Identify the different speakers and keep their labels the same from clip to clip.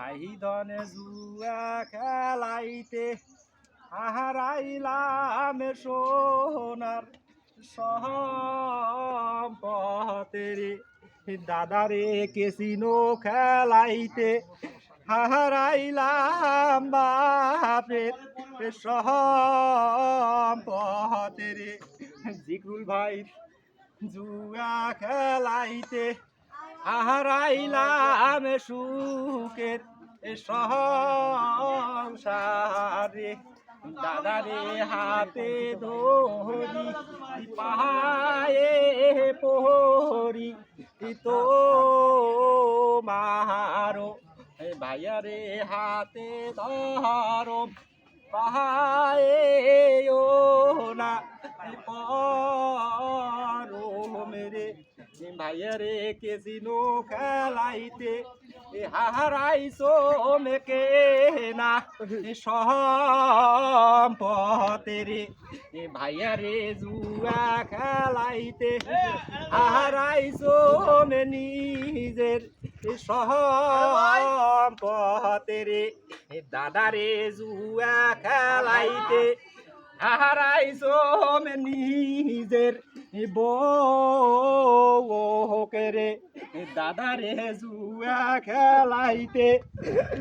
Speaker 1: ভাই ধনে জুয়া খেলাইতে হারাইলাম সোনার সম্পদের দাদারে কেসিনো খেলাইতে হারাইলাম বাপের সম্পদের জিকুল ভাই জুয়া খেলাইতে হারাইলাম সুখের সংসারে দাদারে হাতে ধরি পায়ে পহরি তো মারো ভাইয়ারে হাতে ধরো পায়ে ও না পরো মেরে ভাইয়ারে কেসিনো খেলাইতে হারাইছো মেকে না সম্পদের ভাইয়ারে জুয়া খেলাইতে হারাইছো মে নিজের সম্পদের দাদারে জুয়া খেলাইতে হারাইছো মে নিজের বউকে রে দাদারে জুয়া খেলাইতে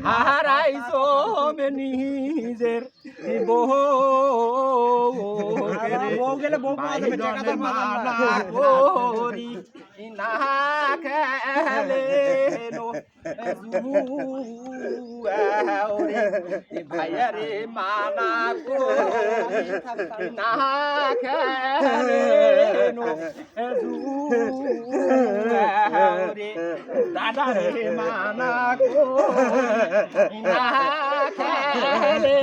Speaker 1: হারাইছো মে নিজের বউকে রে মানা করি না খেলে ভাইয়ারে মানা করি না খেলে দাদারে মানা করি না খেলে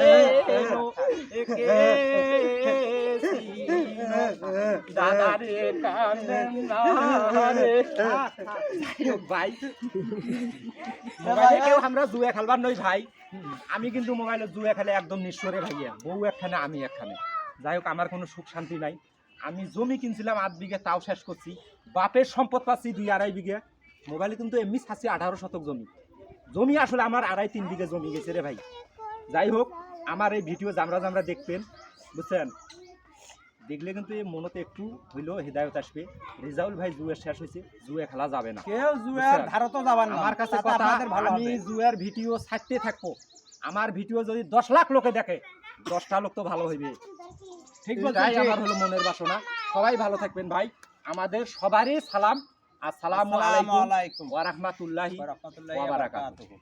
Speaker 1: দাদারে কান্দেন না রে ভাই মোবাইলে কেউ আমরা জুয়া খেলবার নই ভাই। আমি কিন্তু মোবাইলে জুয়া খেলে একদম নিঃস্বরে ভাইয়া, বউ একখানে আমি একখানে। যাই হোক আমার কোনো সুখ শান্তি নাই। আমি জমি কিনছিলাম 8 বিঘা, তাও শেষ করছি। বাপের সম্পদ পাচ্ছি 2-2.5 বিঘা। মোবাইলে কিন্তু এমনি ছাড়ছি 18 শতক জমি। জমি আসলে আমার 2.5-3 বিঘা জমি গেছে রে ভাই। যাই হোক আমার এই ভিডিও জামরা দেখবেন, বুঝছেন? দেখলে কিন্তু এই মনতে একটু হইলেও হৃদায়ত আসবে। রেজাউল ভাই জুয়া শেষ হয়েছে, জুয়া খেলা যাবে না, কেউ জুয়ার ধারত যাবেন না। আমার কাছে কথা, আমি জুয়ার ভিডিও ছাড়তে থাকবো। আমার ভিডিও যদি 10 লাখ লোকে দেখে, 10টা লোক তো ভালো হইবে। ঠিক বলছেন, আমার হলো মনের বাসনা। সবাই ভালো থাকবেন ভাই। আমাদের সবারই সালাম। আসসালামু আলাইকুম ওয়া রাহমাতুল্লাহি ওয়া বারাকাতুহু।